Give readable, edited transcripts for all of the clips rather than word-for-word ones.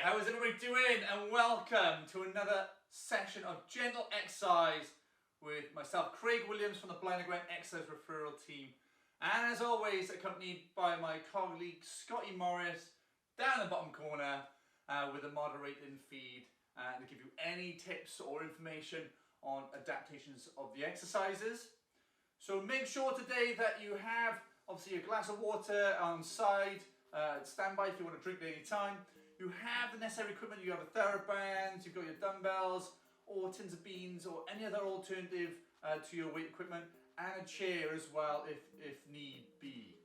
how is everybody doing? And welcome to another session of gentle exercise with myself, Craig Williams from the Blaenau Gwent exercise referral team. And as always, accompanied by my colleague Scotty Morris down the bottom corner with a moderating feed to give you any tips or information on adaptations of the exercises. So make sure today that you have obviously a glass of water on side, standby if you want to drink at any time. You have the necessary equipment. You have a TheraBand, you've got your dumbbells or tins of beans or any other alternative to your weight equipment, and a chair as well if need be.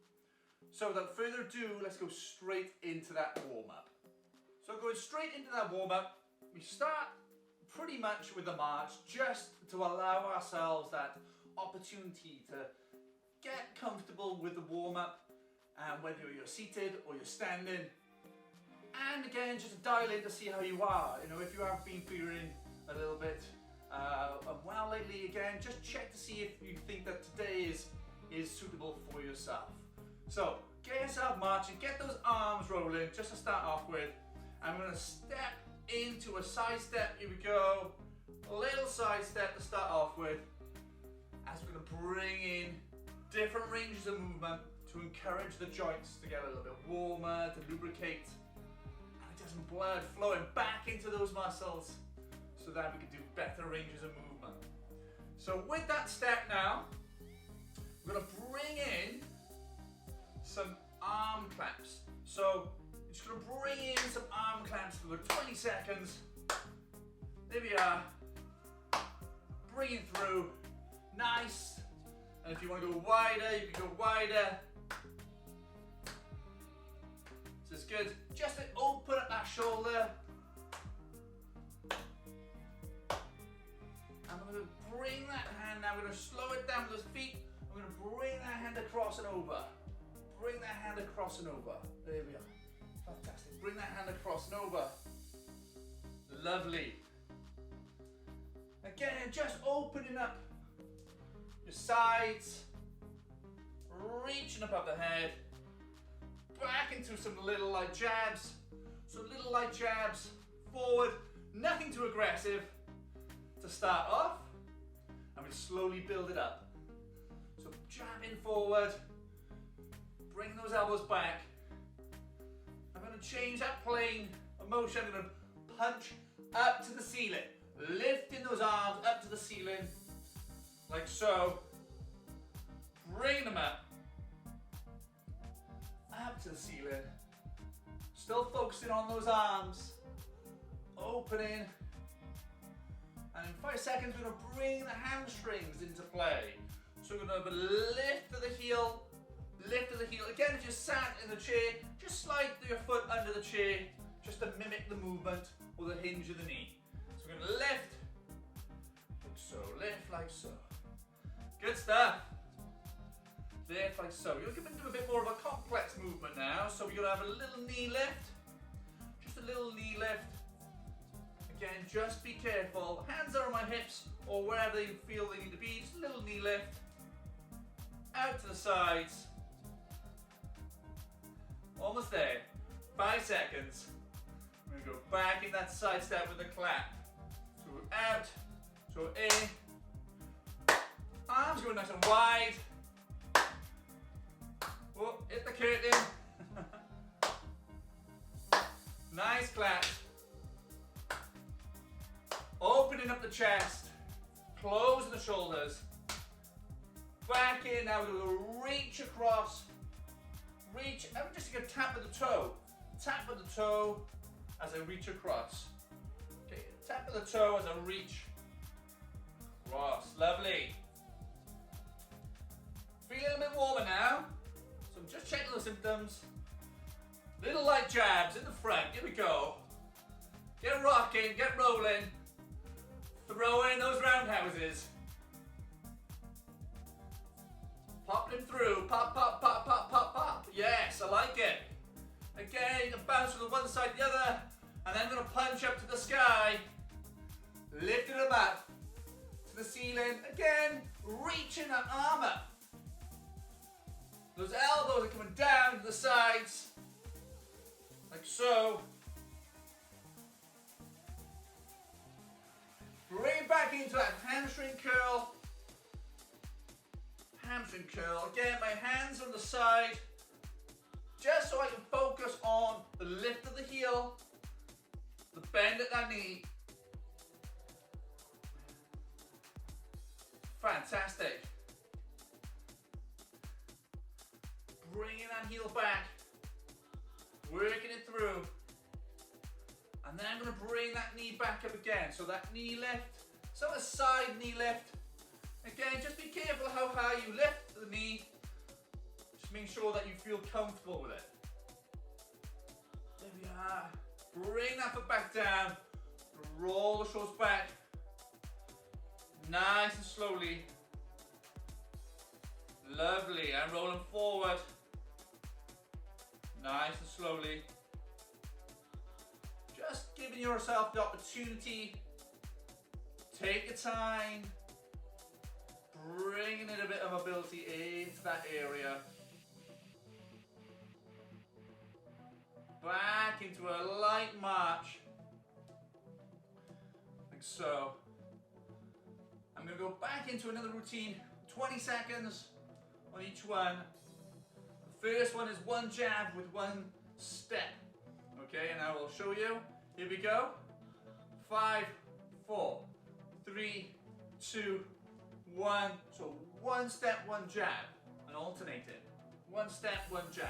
So without further ado, let's go straight into that warm-up. So going straight into that warm-up, we start pretty much with the march, just to allow ourselves that opportunity to get comfortable with the warm-up, whether you're seated or you're standing. And again, just to dial in to see how you are. You know, if you have been feeling a little bit unwell lately, again, just check to see if you think that today is suitable for yourself. So get yourself marching, get those arms rolling just to start off with. I'm going to step into a side step. Here we go. A little side step to start off with, as we're going to bring in different ranges of movement to encourage the joints to get a little bit warmer, to lubricate, and get some blood flowing back into those muscles so that we can do better ranges of movement. So with that step now, we're going to bring in some arm clamps. So I'm just going to bring in some arm clamps for 20 seconds. There we are. Bring it through. Nice. And if you want to go wider, you can go wider. This is good. Just to open up that shoulder. I'm going to bring that hand now. I'm going to slow it down with those feet. I'm going to bring that hand across and over. Bring that hand across and over. There we are. Fantastic. Bring that hand across and over. Lovely. Again, just opening up your sides, reaching above the head, back into some little light jabs. So little light jabs, forward, nothing too aggressive to start off, and we slowly build it up. So jabbing forward, bring those elbows back. I'm going to change that plane of motion. I'm going to punch up to the ceiling, lifting those arms up to the ceiling, like so. Bring them up to the ceiling. Still focusing on those arms, opening. And in 5 seconds, we're going to bring the hamstrings into play. So we're going to lift to the heel, lift to the heel. Again, if you're sat in the chair, just slide your foot under the chair, just to mimic the movement or the hinge of the knee. So we're going to lift, like so, lift like so. Good stuff. Lift like so. You're going to do a bit more of a complex movement now. So we're going to have a little knee lift, just a little knee lift. Again, just be careful. Hands are on my hips or wherever you feel they need to be. Just a little knee lift. Out to the sides. Almost there. 5 seconds. We're going to go back in that side step with a clap. So out. So in. Arms going nice and wide. Oh, hit the curtain. Nice clap. Opening up the chest, closing the shoulders, back in. Now we're going to reach across, reach. I'm just going to tap with the toe, tap with the toe as I reach across. Okay, tap with the toe as I reach across. Lovely. Feeling a bit warmer now, so I'm just checking the symptoms. Little light jabs in the front. Here we go. Get rocking, get rolling. Throw in those roundhouses. Pop them through. Pop, pop, pop, pop, pop, pop. Yes, I like it. Again, you can bounce from the one side to the other. And then I'm going to punch up to the sky. Lifting them up to the ceiling. Again, reaching that arm up. Those elbows are coming down to the sides. Like so. into that hamstring curl. Hamstring curl. Again, my hands on the side, just so I can focus on the lift of the heel, the bend at that knee. Fantastic. Bringing that heel back, working it through. And then I'm going to bring that knee back up again. So that knee lift, so a side knee lift. Again, just be careful how high you lift the knee. Just make sure that you feel comfortable with it. There we are. Bring that foot back down. Roll the shoulders back. Nice and slowly. Lovely. And rolling forward. Nice and slowly. Just giving yourself the opportunity. Take your time. Bringing in a bit of mobility into that area. Back into a light march. Like so. I'm going to go back into another routine. 20 seconds on each one. The first one is one jab with one step. Okay, and I will show you. Here we go. 5, 4, 3, 2, 1. So one step, one jab, and alternate it. One step, one jab.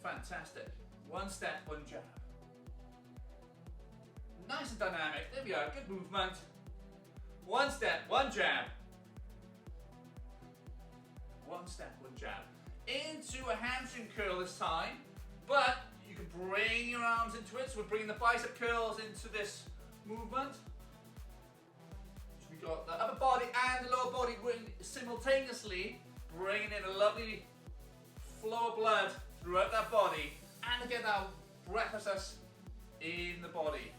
Fantastic. One step, one jab. Nice and dynamic. There we are. Good movement. One step, one jab. One step, one jab. Into a hamstring curl this time, but you can bring your arms into it. So we're bringing the bicep curls into this movement. So we got the upper body and the lower body simultaneously, bringing in a lovely flow of blood throughout that body, and again that breathlessness in the body.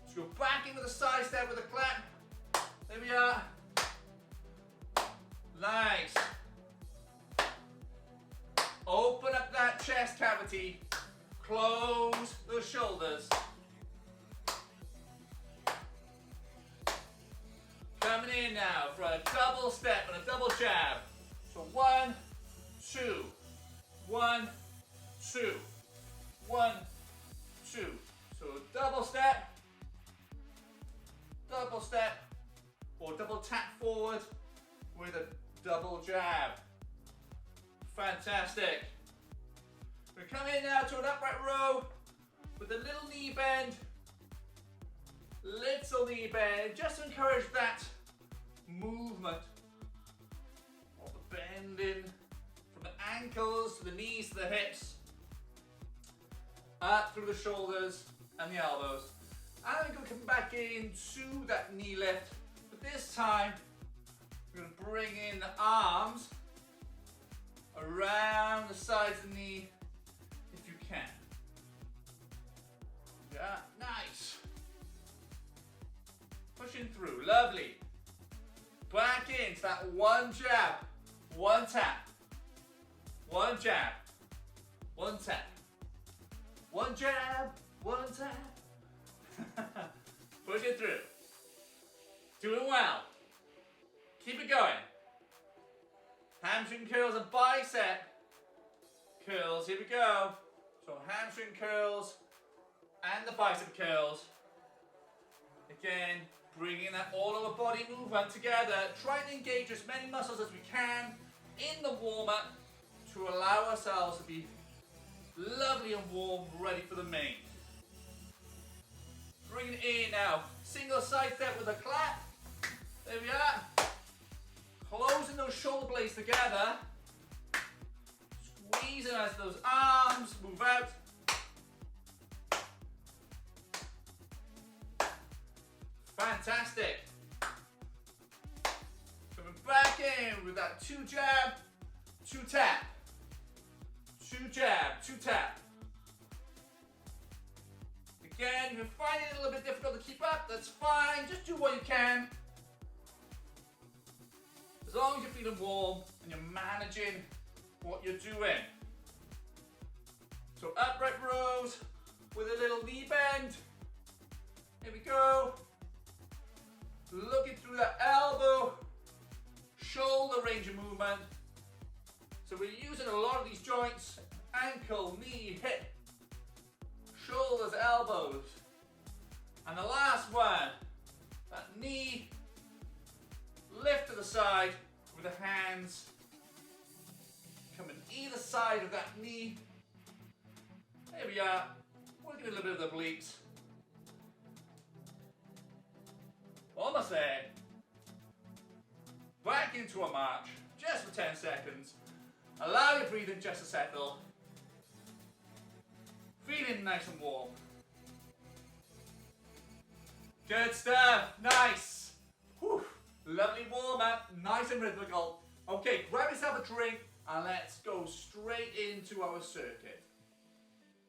So go back in with a side step with a clap. There we are. Nice. Open up that chest cavity. Close those shoulders. Coming in now for a double step and a double jab. So 1, 2, 1, 2, 1, 2. So double step, or double tap forward with a double jab. Fantastic. We come in now to an upright row with a little knee bend. Little knee bend, just to encourage that movement of the bending from the ankles to the knees to the hips, up through the shoulders and the elbows. And then we're going to come back into that knee lift, but this time we're going to bring in the arms around the sides of the knee if you can. Yeah, nice. Pushing through, lovely. Back into that one jab, one tap, one jab, one tap, one jab, one tap. Push it through. Doing well. Keep it going. Hamstring curls and bicep curls. Here we go. So hamstring curls and the bicep curls. Again, bringing that all over body movement together. Try and engage as many muscles as we can in the warm-up to allow ourselves to be lovely and warm, ready for the main. Bring it in now. Single side step with a clap. There we are. Closing those shoulder blades together. Squeezing as those arms move out. Fantastic. Coming back in with that 2 jab, 2 tap. 2 jab, 2 tap. Again, if you're finding it a little bit difficult to keep up, that's fine. Just do what you can. As long as you're feeling warm and you're managing what you're doing. So upright rows with a little knee bend. Here we go. range of movement. So we're using a lot of these joints: ankle, knee, hip, shoulders, elbows. And the last one, that knee, lift to the side with the hands coming either side of that knee. There we are, working a little bit of the obliques. Almost there. Back into a march, just for 10 seconds. Allow your breathing just to settle. Feeling nice and warm. Good stuff, nice. Whew. Lovely warm up, nice and rhythmical. Okay, grab yourself a drink and let's go straight into our circuit.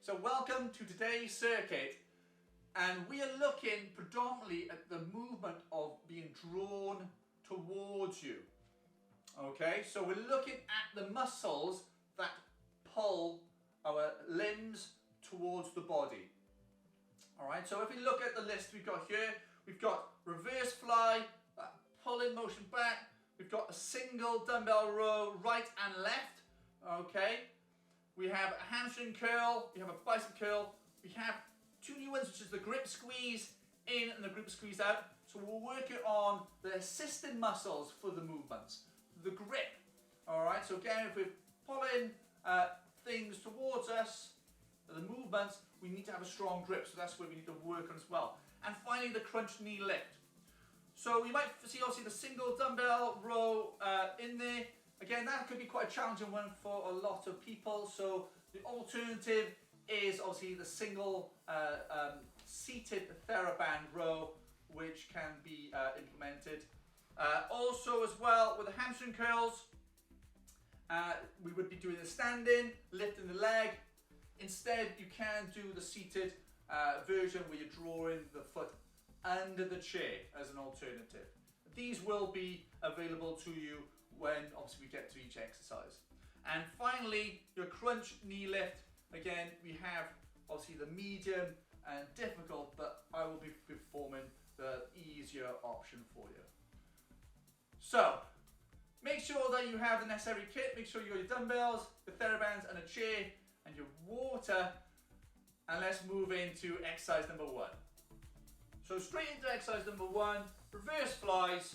So welcome to today's circuit, and we are looking predominantly at the movement of being drawn towards you. Okay, so we're looking at the muscles that pull our limbs towards the body. Alright, so if we look at the list we've got here, we've got reverse fly, that pull-in motion back, we've got a single dumbbell row right and left, okay, we have a hamstring curl, we have a bicep curl, we have two new ones, which is the grip squeeze in and the grip squeeze out. So we're working on the assisted muscles for the movements, the grip. Alright, so again, if we're pulling things towards us, the movements, we need to have a strong grip, so that's where we need to work on as well. And finally, the crunch knee lift. So you might see obviously the single dumbbell row in there. Again, that could be quite a challenging one for a lot of people. So the alternative is obviously the single seated TheraBand row, which can be implemented. Also as well with the hamstring curls, we would be doing the standing, lifting the leg. Instead, you can do the seated version where you're drawing the foot under the chair as an alternative. These will be available to you when obviously we get to each exercise. And finally, your crunch knee lift. Again, we have obviously the medium and difficult, but I will be performing the easier option for you. So, make sure that you have the necessary kit. Make sure you got your dumbbells, the TheraBands and a chair, and your water, and let's move into exercise number 1. So straight into exercise number 1, reverse flies,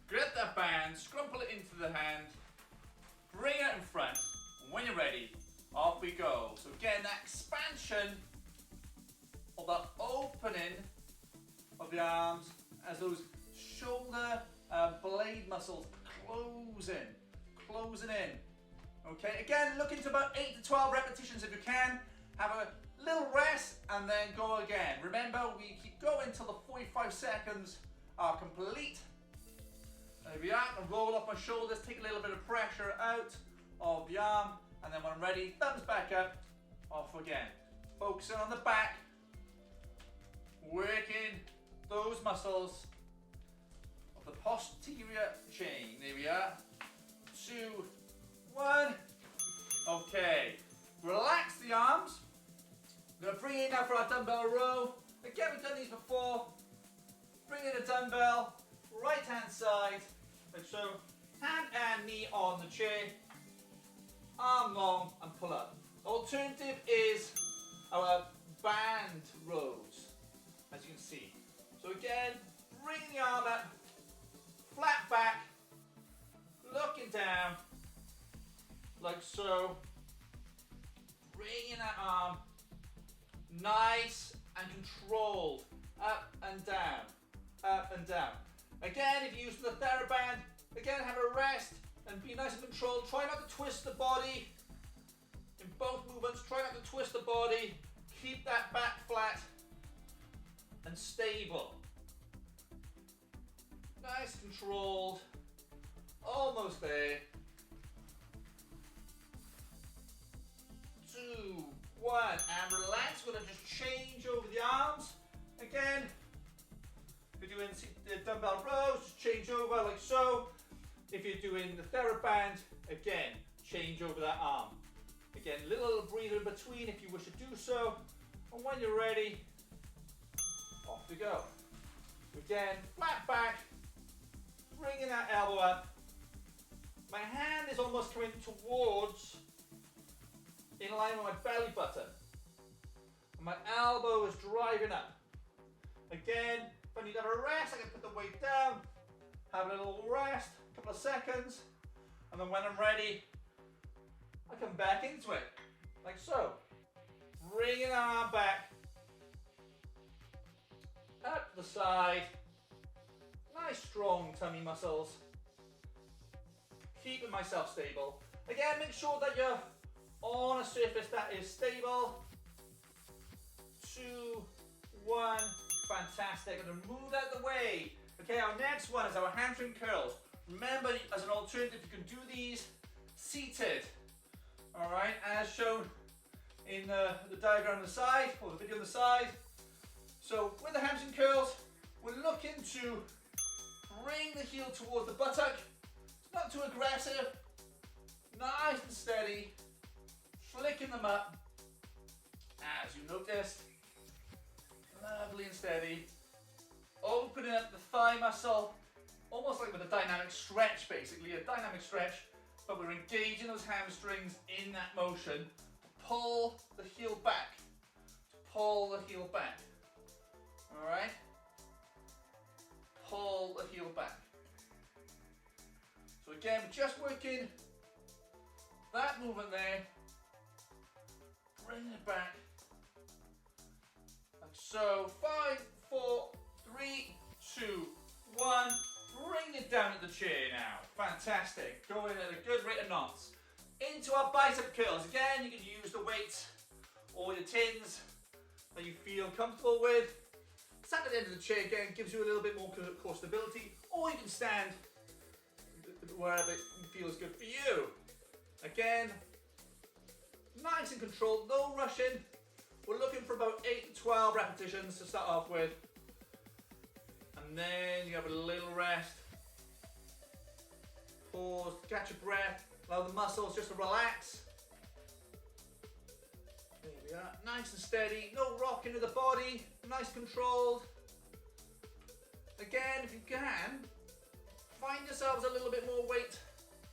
grab that band, scrumple it into the hand, bring it in front, and when you're ready, off we go. So again, that expansion of the opening of the arms as those shoulder blade muscles closing in. Okay, again, look into about 8 to 12 repetitions if you can. Have a little rest and then go again. Remember, we keep going until the 45 seconds are complete. There we are, and roll off my shoulders, take a little bit of pressure out of the arm, and then when I'm ready, thumbs back up, off again. Focusing on the back, working those muscles of the posterior chain. There we are. 2, 1. Okay, relax the arms. We're going to bring in now for our dumbbell row. Again, we've done these before. Bring in a dumbbell, right hand side, like so. Hand and knee on the chair. Arm long and pull up. Alternative is our band rows, as you can see. So again, bring the arm up, flat back, looking down, like so. Bringing that arm nice and controlled, up and down, up and down. Again, if you use the TheraBand, again have a rest and be nice and controlled. Try not to twist the body in both movements. Try not to twist the body. Keep that back flat and stable. Nice, controlled. Almost there. 2, 1, and relax. We're going to just change over the arms. Again, if you're doing the dumbbell rows, just change over like so. If you're doing the TheraBand, again, change over that arm. Again, a little breather in between if you wish to do so. And when you're ready, off we go. Again, flat back, bringing that elbow up, my hand is almost coming towards, in line with my belly button. And my elbow is driving up. Again, if I need to have a rest, I can put the weight down, have a little rest, a couple of seconds, and then when I'm ready, I come back into it, like so. Bringing the arm back, up the side, nice strong tummy muscles, keeping myself stable. Again, make sure that you're on a surface that is stable. 2, 1, fantastic. I'm going to move out of the way. Okay, our next one is our hamstring curls. Remember, as an alternative, you can do these seated. All right, as shown in the diagram on the side, or the video on the side. So with the hamstring curls, we're looking to bring the heel towards the buttock. It's not too aggressive. Nice and steady. Flicking them up. As you noticed. Lovely and steady. Opening up the thigh muscle. Almost like with a dynamic stretch, basically. A dynamic stretch. But we're engaging those hamstrings in that motion. Pull the heel back. Pull the heel back. Alright? Pull the heel back. So again, we're just working that movement there. Bring it back. Like so. 5, 4, 3, 2, 1. Bring it down at the chair now. Fantastic. Going at a good rate of knots. Into our bicep curls. Again, you can use the weights or your tins that you feel comfortable with. Stand at the end of the chair again, gives you a little bit more core stability, or you can stand wherever it feels good for you. Again, nice and controlled, no rushing. We're looking for about 8 to 12 repetitions to start off with. And then you have a little rest. Pause, catch your breath. Allow the muscles just to relax. There we are. Nice and steady. No rocking of the body. Nice controlled. Again, if you can, find yourselves a little bit more weight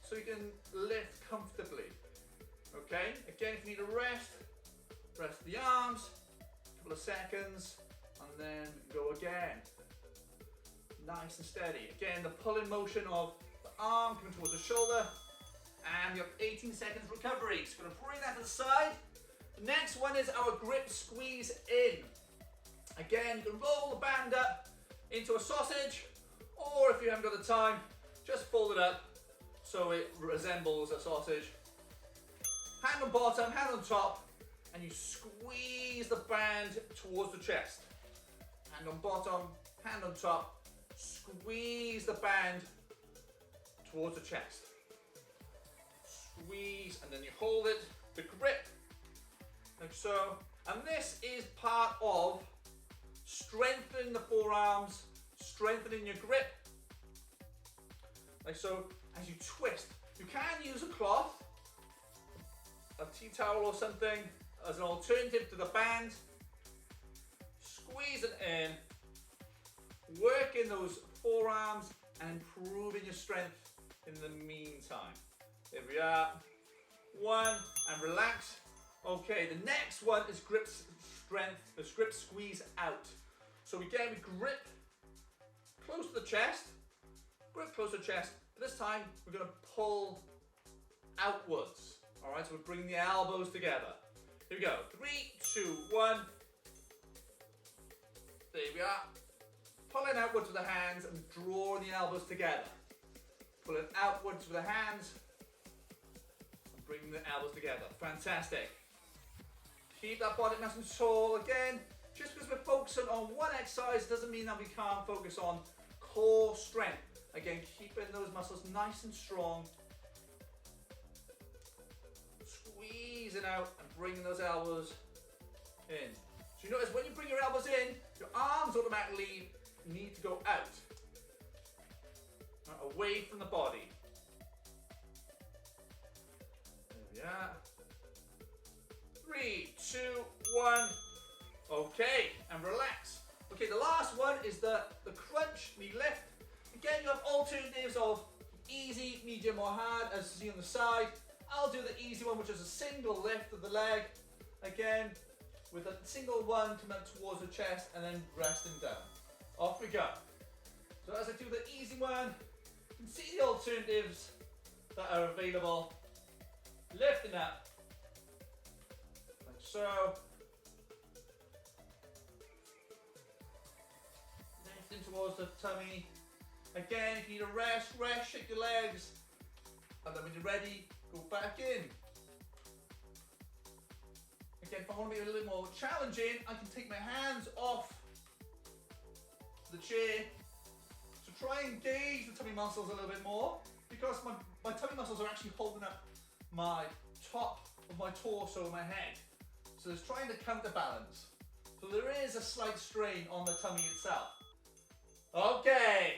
so you can lift comfortably. Okay? Again, if you need a rest the arms, a couple of seconds, and then go again. Nice and steady. Again, the pulling motion of the arm coming towards the shoulder. And you have 18 seconds recovery. So we're going to bring that to the side. The next one is our grip squeeze in. Again, you can roll the band up into a sausage, or if you haven't got the time, just fold it up so it resembles a sausage. Hand on bottom, hand on top, and you squeeze the band towards the chest. Hand on bottom, hand on top, squeeze the band towards the chest. Squeeze, and then you hold it, the grip, like so. And this is part of strengthening the forearms, strengthening your grip, like so. As you twist, you can use a cloth, a tea towel or something as an alternative to the band. Squeeze it in, working those forearms and improving your strength in the meantime. There we are. 1, and relax. Okay, the next one is grip strength, the grip squeeze out. So again, we grip close to the chest, grip close to the chest. This time, we're going to pull outwards. All right, so we're bringing the elbows together. Here we go. 3, 2, 1. There we are. Pulling outwards with the hands and drawing the elbows together. Pulling outwards with the hands and bringing the elbows together. Fantastic. Keep that body nice and tall. Again, just because we're focusing on one exercise doesn't mean that we can't focus on core strength. Again, keeping those muscles nice and strong. Squeezing out and bringing those elbows in. So you notice when you bring your elbows in, your arms automatically need to go out. Away from the body. There we are. 3, 2, 1. Okay, and relax. Okay, the last one is the crunch knee lift. Again, you have alternatives of easy, medium or hard, as you see on the side. I'll do the easy one, which is a single lift of the leg. Again, with a single one coming up towards the chest and then resting down. Off we go. So as I do the easy one, you can see the alternatives that are available. Lifting up, like so. Lifting towards the tummy. Again, if you need a rest, shake your legs. And then when you're ready, go back in. Again, if I want to be a little more challenging, I can take my hands off the chair to try and engage the tummy muscles a little bit more, because my tummy muscles are actually holding up my top of my torso and my head. So it's trying to counterbalance. So there is a slight strain on the tummy itself. Okay.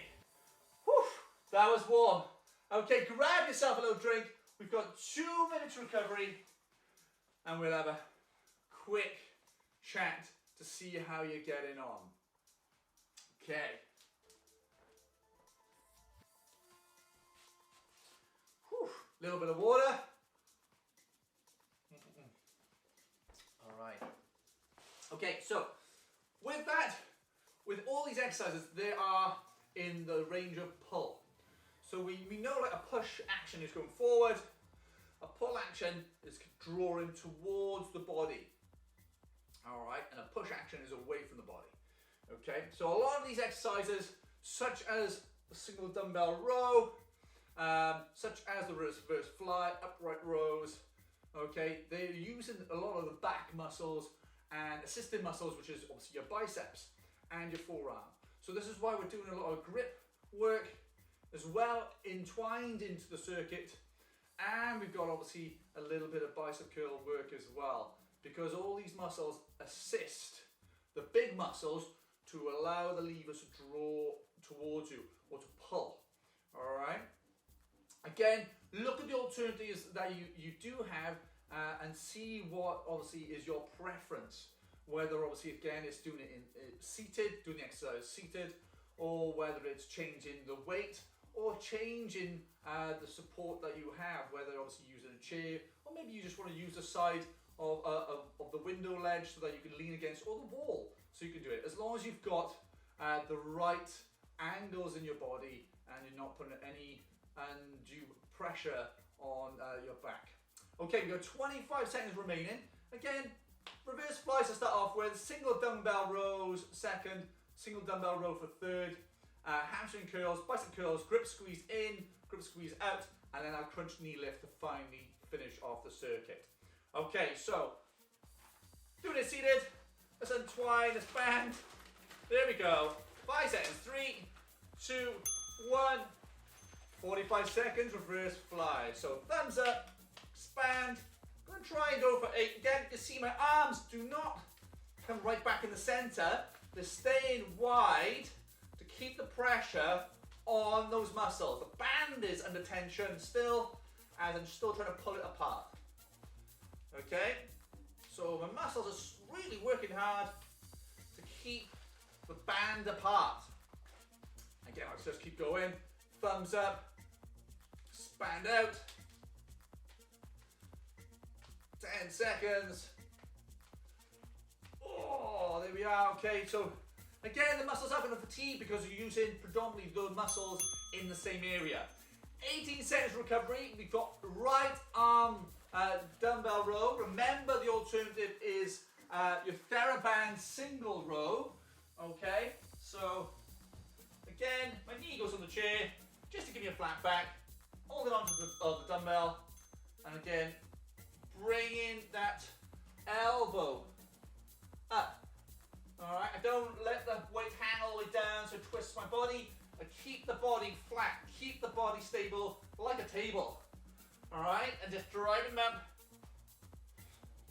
Whew, that was warm. Okay, grab yourself a little drink. We've got 2 minutes recovery and we'll have a quick chat to see how you're getting on. Okay. Whew, little bit of water. All right. Okay, so with all these exercises, they are in the range of pull. So we know like a push action is going forward, a pull action is drawing towards the body. All right, and a push action is away from the body. Okay, so a lot of these exercises, such as the single dumbbell row, such as the reverse fly, upright rows, okay, they're using a lot of the back muscles and assisted muscles, which is obviously your biceps and your forearm. So this is why we're doing a lot of grip work as well, entwined into the circuit, and we've got obviously a little bit of bicep curl work as well, because all these muscles assist the big muscles to allow the levers to draw towards you or to pull. All right. Again, look at the alternatives that you do have and see what obviously is your preference. Whether obviously again it's doing it in seated, doing the exercise seated, or whether it's changing the weight or changing the support that you have, whether obviously using a chair, or maybe you just want to use the side of the window ledge so that you can lean against, or the wall, so you can do it. As long as you've got the right angles in your body and you're not putting any undue pressure on your back. Okay, we've got 25 seconds remaining. Again, reverse flies to start off with, single dumbbell rows second, single dumbbell row for third, hamstring curls, bicep curls, grip squeeze in, grip squeeze out, and then our crunch knee lift to finally finish off the circuit. Okay, so doing it seated, let's untwine this band. There we go. 5 seconds. 3, 2, 1. 45 seconds, reverse fly. So thumbs up, expand. I'm going to try and go for 8. Again, you can see my arms do not come right back in the center. They're staying wide to keep the pressure on those muscles. The band is under tension still, as I'm still trying to pull it apart. Okay, so my muscles are really working hard to keep the band apart. Again, let's just keep going. Thumbs up, expand out. 10 seconds. Oh, there we are. Okay, so again, the muscles are going to fatigue because you're using predominantly the muscles in the same area. 18 seconds recovery. We've got right arm dumbbell row. Remember, the alternative is your TheraBand single row. Okay, so again, my knee goes on the chair just to give me a flat back. Hold it onto the dumbbell, and again, bringing that elbow up. All right, I don't let the weight hang all the way down, so it twists my body. I keep the body flat, keep the body stable like a table. All right, and just driving them up,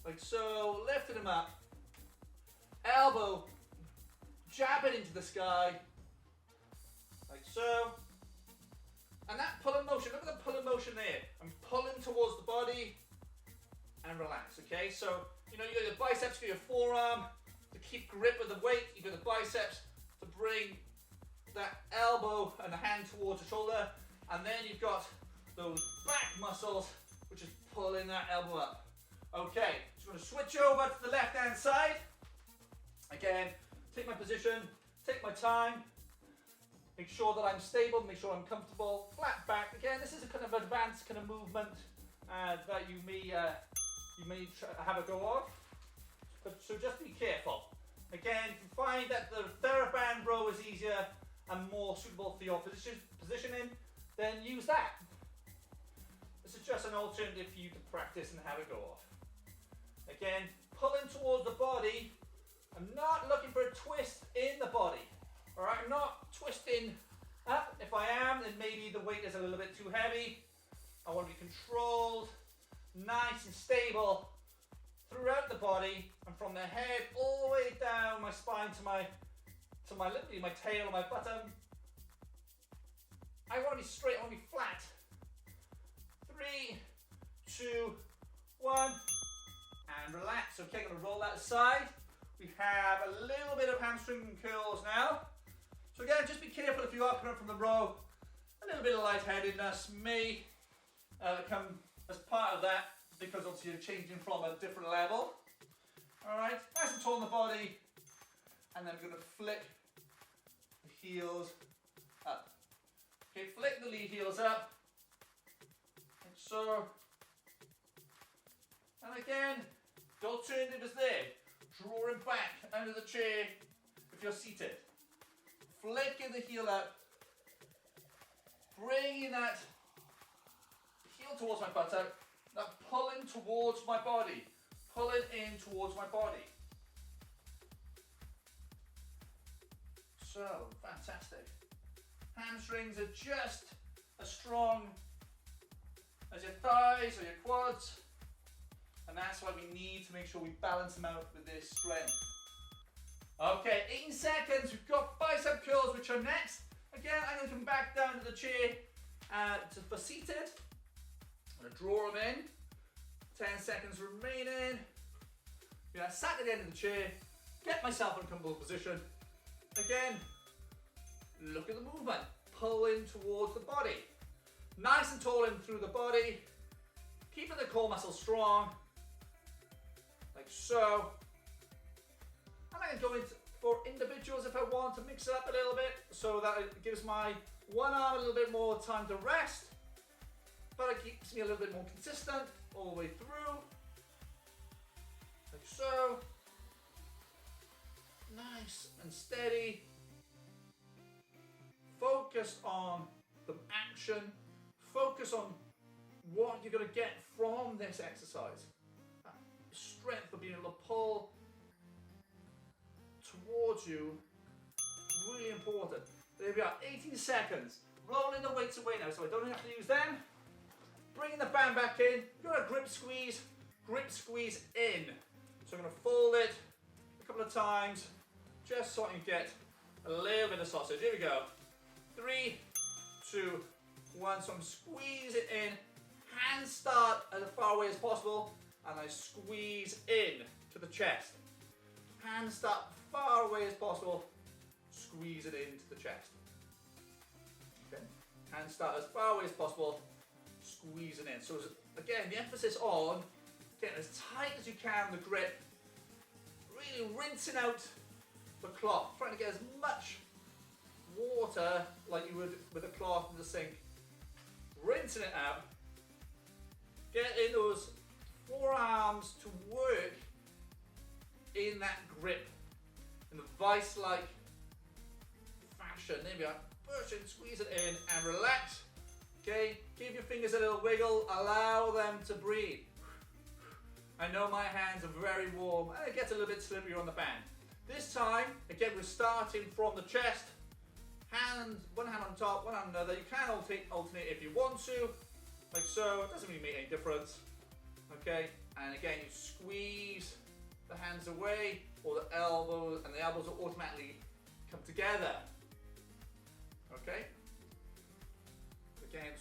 like so, lifting them up. Elbow, jab it into the sky, like so. And that pulling motion, look at the pulling motion there. I'm pulling towards the body and relax, okay? So, you know, you got your biceps, you got your forearm to keep grip of the weight. You got the biceps to bring that elbow and the hand towards the shoulder. And then you've got those back muscles, which is pulling that elbow up. Okay, just going to switch over to the left hand side. Again, take my position, take my time, make sure that I'm stable, make sure I'm comfortable, flat back. Again, this is a kind of advanced kind of movement that you may have a go of. So just be careful. Again, if you find that the TheraBand row is easier and more suitable for your positioning, then use that. This is just an alternative for you to practice and have a go of. Again, pulling towards the body. I'm not looking for a twist in the body. Alright, I'm not twisting up. If I am, then maybe the weight is a little bit too heavy. I want to be controlled, nice and stable throughout the body, and from the head all the way down my spine to my literally my tail, my bottom. I want to be straight, I want to be flat. 3, 2, 1, and relax. Okay, I'm going to roll that aside. We have a little bit of hamstring curls now. So again, just be careful if you are coming up from the row. A little bit of lightheadedness may come as part of that, because obviously you're changing from a different level. Alright, nice and tall in the body. And then we're going to flick the heels up. Okay, flick the lead heels up. Like so. And again, the alternative is there. Drawing back under the chair if you're seated. Flicking the heel up. Bringing that heel towards my buttock. That pulling towards my body. Pulling in towards my body. So, fantastic. Hamstrings are just as strong as your thighs or your quads. And that's why we need to make sure we balance them out with this strength. Okay, 18 seconds. We've got bicep curls, which are next. Again, I'm going to come back down to the chair for seated. I'm going to draw them in. 10 seconds remaining. I sat at the end of the chair, get myself in a comfortable position. Again, look at the movement. Pulling towards the body. Nice and tall in through the body. Keeping the core muscle strong. Like so. And I can go into for individuals if I want to mix it up a little bit, so that it gives my one arm a little bit more time to rest, but it keeps me a little bit more consistent all the way through. Like so. Nice and steady. Focus on the action. Focus on what you're going to get from this exercise. That strength of being able to pull towards you, really important. There we are, 18 seconds. Rolling the weights away now, so I don't have to use them. Bringing the band back in. You've got a grip squeeze in. So I'm going to fold it a couple of times, just so I can get a little bit of sausage. Here we go. 3, 2, 1. So I'm squeezing in. Hands start as far away as possible, and I squeeze in to the chest. Hands start far away as possible, squeeze it into the chest. Okay. Hands start as far away as possible, squeeze it in. So again, the emphasis on getting as tight as you can the grip, really rinsing out the cloth, trying to get as much water like you would with a cloth in the sink, rinsing it out, getting those forearms to work in that grip, in the vice-like fashion. There we are. Push and squeeze it in and relax. Okay, give your fingers a little wiggle, allow them to breathe. I know my hands are very warm and it gets a little bit slippery on the band. This time, again, we're starting from the chest. One hand on top, one on another. You can alternate if you want to, like so. It doesn't really make any difference. Okay, and again, you squeeze the hands away, or the elbows, and the elbows will automatically come together. Okay? Again,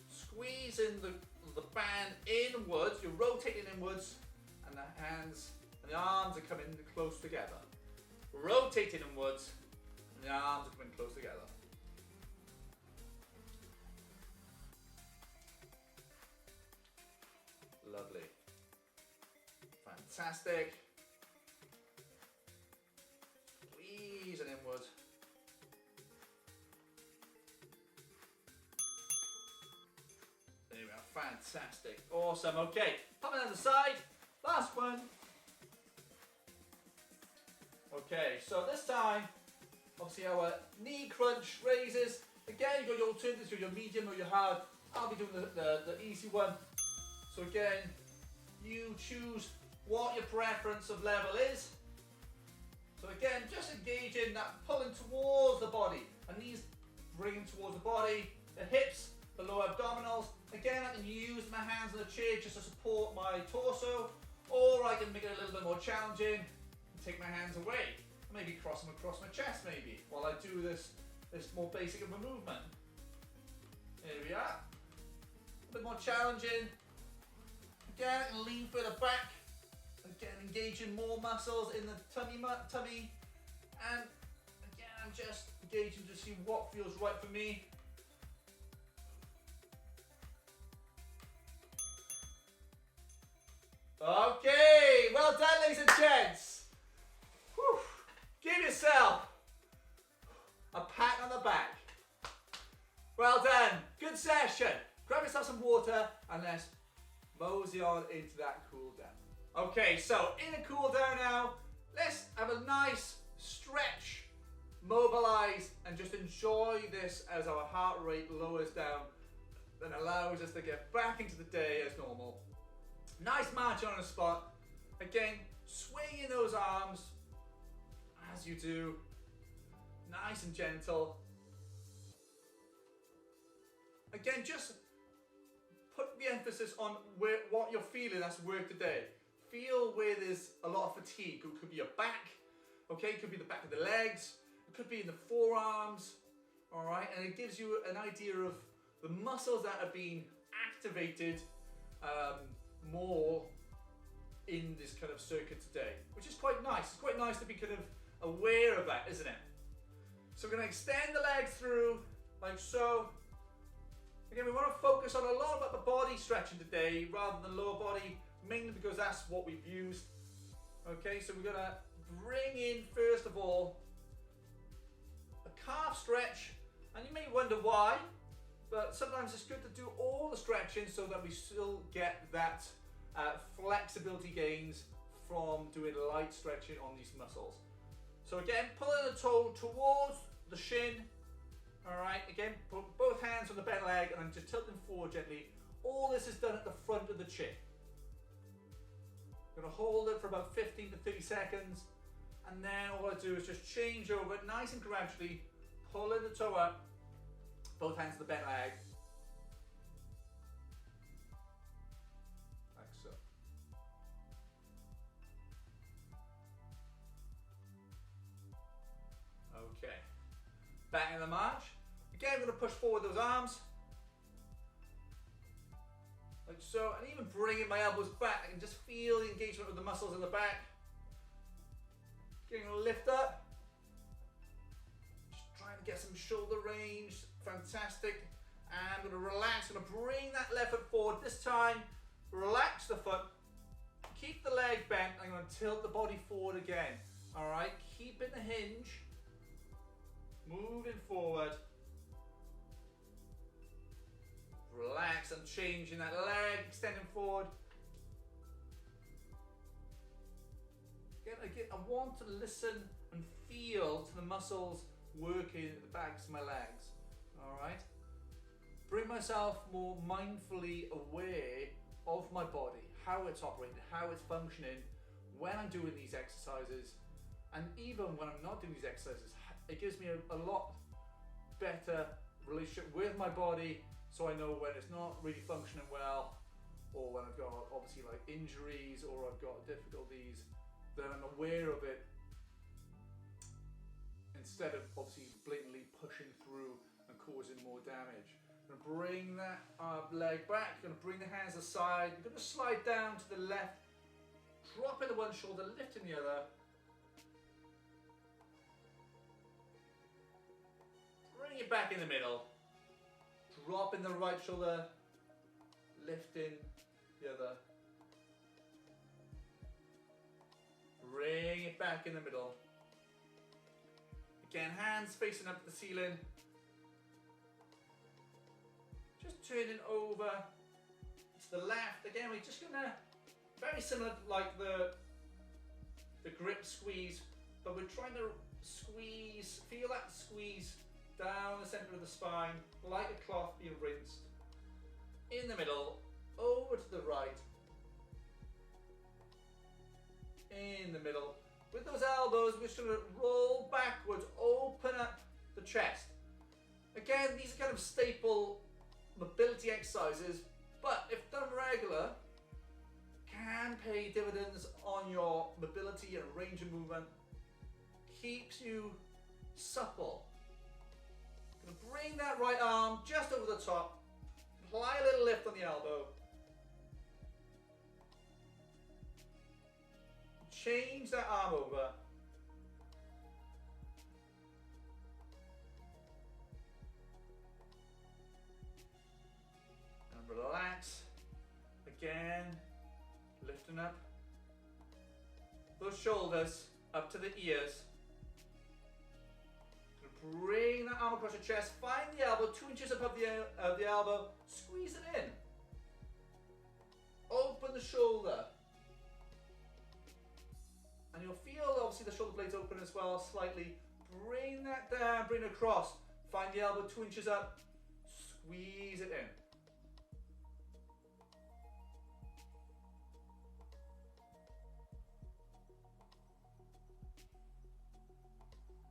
squeezing the band inwards, you're rotating inwards, and the hands and the arms are coming close together. Rotating inwards, and the arms are coming close together. Lovely. Fantastic. Squeeze and inwards. There we are. Fantastic. Awesome. Okay. Pop it on the side. Last one. Okay. So this time, obviously our knee crunch raises. Again, you've got your alternatives, your medium or your hard. I'll be doing the easy one. So again, you choose what your preference of level is. So again, just engaging that pulling towards the body. And knees bringing towards the body, the hips, the lower abdominals. Again, I can use my hands on the chair just to support my torso, or I can make it a little bit more challenging and take my hands away. Maybe cross them across my chest maybe, while I do this more basic of a movement. There we are. A bit more challenging. Again, I can lean further back. Again, engaging more muscles in the tummy. And again, I'm just engaging to see what feels right for me. Okay, well done, ladies and gents. Whew. Give yourself a pat on the back. Well done. Good session. Grab yourself some water and let's mosey on into that cool down. Okay, so in a cool down now, let's have a nice stretch, mobilize, and just enjoy this as our heart rate lowers down and allows us to get back into the day as normal. Nice march on the spot. Again, swinging those arms as you do. Nice and gentle. Again, just put the emphasis on what you're feeling as work today. Feel where there's a lot of fatigue. It could be your back, okay? It could be the back of the legs. It could be in the forearms, all right? And it gives you an idea of the muscles that are being activated more in this kind of circuit today, which is quite nice. It's quite nice to be kind of aware of that, isn't it? So we're going to extend the legs through like so. Again, we want to focus on a lot about the body stretching today rather than lower body, mainly because that's what we've used. Okay, so we're going to bring in, first of all, a calf stretch. And you may wonder why, but sometimes it's good to do all the stretching so that we still get that flexibility gains from doing light stretching on these muscles. So again, pulling the toe towards the shin. All right, again, put both hands on the bent leg and I'm just tilting forward gently. All this is done at the front of the chin. I'm gonna hold it for about 15 to 30 seconds. And then all I do is just change over nice and gradually, pulling the toe up, both hands on the bent leg. Like so. Okay, back in the march. Again, I'm going to push forward those arms. Like so, and even bringing my elbows back, I can just feel the engagement with the muscles in the back. Getting a lift up. Just trying to get some shoulder range. Fantastic. And I'm going to relax. I'm going to bring that left foot forward. This time, relax the foot. Keep the leg bent. I'm going to tilt the body forward again. All right, keeping the hinge. Moving forward. Relax and changing that leg, extending forward. Again, I want to listen and feel to the muscles working at the backs of my legs. All right. Bring myself more mindfully aware of my body, how it's operating, how it's functioning when I'm doing these exercises, and even when I'm not doing these exercises. It gives me a lot better relationship with my body, so I know when it's not really functioning well, or when I've got obviously like injuries or I've got difficulties, then I'm aware of it instead of obviously blatantly pushing through and causing more damage. I'm going to bring that leg back, I'm going to bring the hands aside, I'm going to slide down to the left, dropping the one shoulder, lifting the other. Bring it back in the middle, dropping the right shoulder, lifting the other, bring it back in the middle. Again, hands facing up to the ceiling. Just turning over to the left. Again, we're just gonna, very similar like the grip squeeze, but we're trying to squeeze, feel that squeeze down the center of the spine, like a cloth being rinsed. In the middle, over to the right. In the middle. With those elbows, we're just going to roll backwards, open up the chest. Again, these are kind of staple mobility exercises, but if done regular, can pay dividends on your mobility and range of movement. Keeps you supple. Going to bring that right arm just over the top. Apply a little lift on the elbow. Change that arm over. And relax. Again, lifting up those shoulders up to the ears. Bring that arm across your chest. Find the elbow 2 inches above the elbow. Squeeze it in. Open the shoulder. And you'll feel obviously the shoulder blades open as well slightly. Bring that down, bring it across. Find the elbow 2 inches up. Squeeze it in.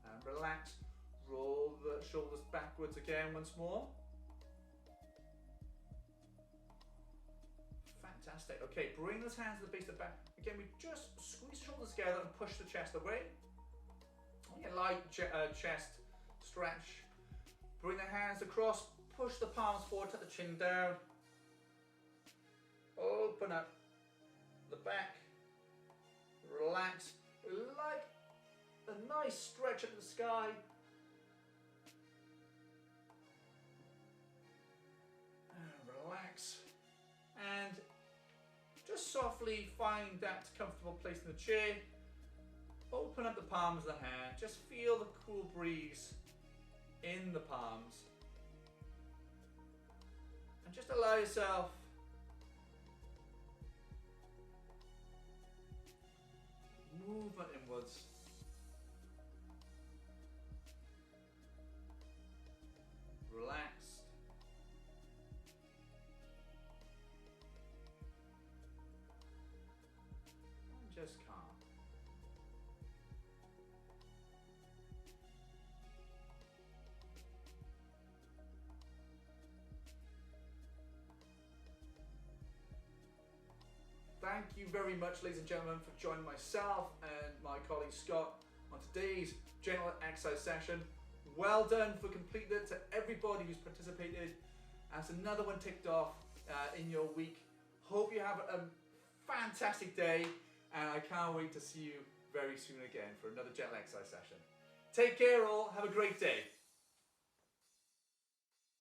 And relax. Roll the shoulders backwards again once more. Fantastic. Okay, bring those hands to the base of the back. Again, we just squeeze the shoulders together and push the chest away. Yeah, light chest stretch. Bring the hands across, push the palms forward, tuck the chin down. Open up the back. Relax. Like a nice stretch up the sky. Relax, and just softly find that comfortable place in the chair. Open up the palms of the hand, just feel the cool breeze in the palms, and just allow yourself movement inwards. Relax. Just calm. Thank you very much, ladies and gentlemen, for joining myself and my colleague Scott on today's gentle exercise session. Well done for completing it to everybody who's participated. That's another one ticked off in your week. Hope you have a fantastic day, and I can't wait to see you very soon again for another gentle exercise session. Take care all, have a great day.